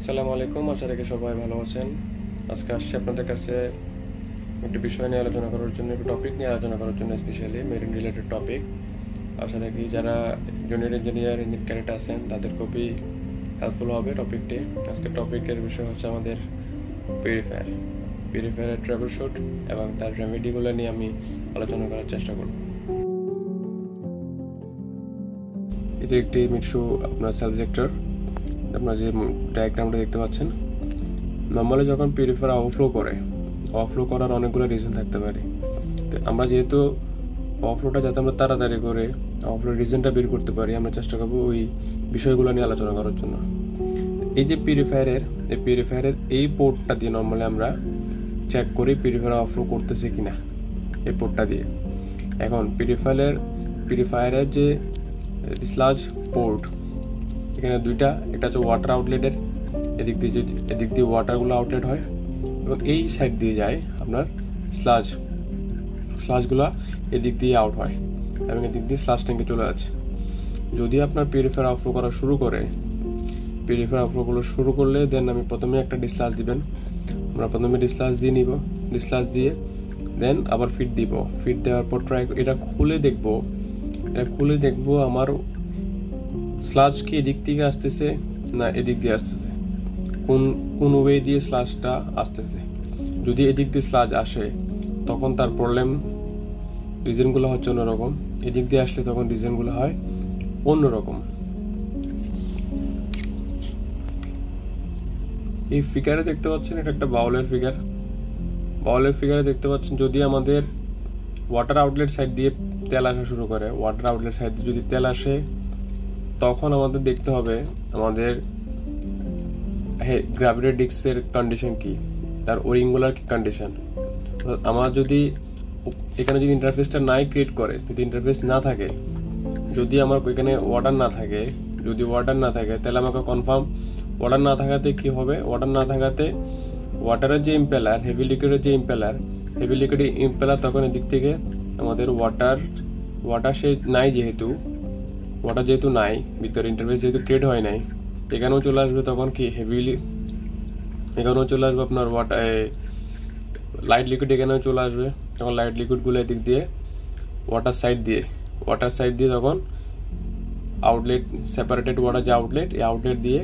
আসসালামু আলাইকুম, আশা রাখি সবাই ভালো আছেন। আজকে আসছি আপনাদের কাছে একটি বিষয় নিয়ে আলোচনা করার জন্য, একটি টপিক নিয়ে আলোচনা করার জন্য, স্পেশালি মেরিন রিলেটেড টপিক। আশা রাখি যারা জুনিয়র ইঞ্জিনিয়ার ক্যাডেট আছেন তাদের খুবই হেল্পফুল হবে টপিকটি। আজকের টপিকের বিষয় হচ্ছে আমাদের পিউরিফায়ারের ট্রাবল শুট এবং তার রেমেডিগুলো নিয়ে আমি আলোচনা করার চেষ্টা করব। এটি একটি মিটসু আপনার সাবজেক্টর। আপনারা যে ডায়াগ্রামটা দেখতে পাচ্ছেন, নর্মালি যখন পিউরিফায়ার ওভারফ্লো করার অনেকগুলো রিজন থাকতে পারে। তো আমরা যেহেতু ওভারফ্লোটা যাতে আমরা তাড়াতাড়ি করে ওভারফ্লো রিজনটা বের করতে পারি, আমরা চেষ্টা করবো ওই বিষয়গুলো নিয়ে আলোচনা করার জন্য। এই যে পিউরিফায়ারের এই পোর্টটা দিয়ে নর্মালি আমরা চেক করি পিউরিফায়ার ওভারফ্লো করতেছে কিনা, এই পোর্টটা দিয়ে। এখন পিউরিফায়ারের যে স্লাজ পোর্ট, এখানে দুইটা, একটা হচ্ছে ওয়াটার আউটলেটের, এদিক দিয়ে ওয়াটারগুলো আউটলেট হয় এবং এই সাইড দিয়ে যায় আপনার স্লাজগুলো এদিক দিয়ে আউট হয় এবং এদিক দিয়ে স্লাজ ট্যাঙ্কে চলে যাচ্ছে। যদি আপনার পিউরিফায়ার ওভারফ্লো করা শুরু করলে দেন আমি প্রথমে একটা ডিসলাজ দিবেন। আমরা প্রথমে ডিসলাজ দিয়ে নিব, ডিসলাজ দিয়ে দেন আবার ফিট দিব। ফিট দেওয়ার পর এটা খুলে দেখবো আমার স্লাজ কি এদিক থেকে আসতেছে না এদিক দিয়ে আসতেছে, কোন ওয়ে দিয়ে স্লাজটা আসতেছে। যদি এদিক দিয়ে স্লাজ আসে তখন তার প্রবলেম রিজনগুলো হচ্ছে অন্যরকম, এদিক দিয়ে আসলে তখন রিজনগুলো হয় অন্যরকম। এই ফিগারে দেখতে পাচ্ছেন, এটা একটা বাউলের ফিগারে দেখতে পাচ্ছেন, যদি আমাদের ওয়াটার আউটলেট সাইড দিয়ে তেল আসা শুরু করে, যদি তেল আসে তখন আমাদের দেখতে হবে আমাদের গ্র্যাভিটি ডিস্কের কন্ডিশন কি, তার ওরিংগুলার কি কন্ডিশন। আমার যদি এখানে যদি ইন্টারফেসটা নাই ক্রিয়েট করে, যদি ইন্টারফেস না থাকে, যদি আমার এখানে ওয়াটার না থাকে তাহলে আমাকে কনফার্ম ওয়াটার না থাকাতে কি হবে, ওয়াটারের যে ইম্পেলার, হেভি লিকুইডের যে ইম্পেলার তখন এদিক থেকে আমাদের ওয়াটার সে নাই, যেহেতু নাই ভিতরে, ইন্টারফেস যেহেতু ক্রিয়েট হয় নাই, এখানেও চলে আসবে তখন কি এখানেও চলে আসবে আপনার লাইট লিকুইড, এখানেও চলে আসবে তখন লাইট লিকুইডগুলো এদিক দিয়ে ওয়াটার সাইড দিয়ে তখন আউটলেট, সেপারেটেড ওয়াটার যে আউটলেট দিয়ে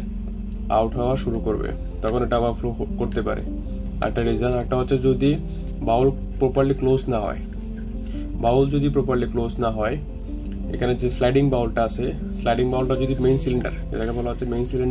আউট হওয়া শুরু করবে, তখন এটা ওভারফ্লো করতে পারে। একটা রিজন একটা হচ্ছে যদি বাউল প্রপারলি ক্লোজ না হয়, এখানে যে স্লাইডিং বাউলটা আছে, যদি মেইন সিলিন্ডার, যেটাকে বলা হচ্ছে মেইন সিলিন্ডার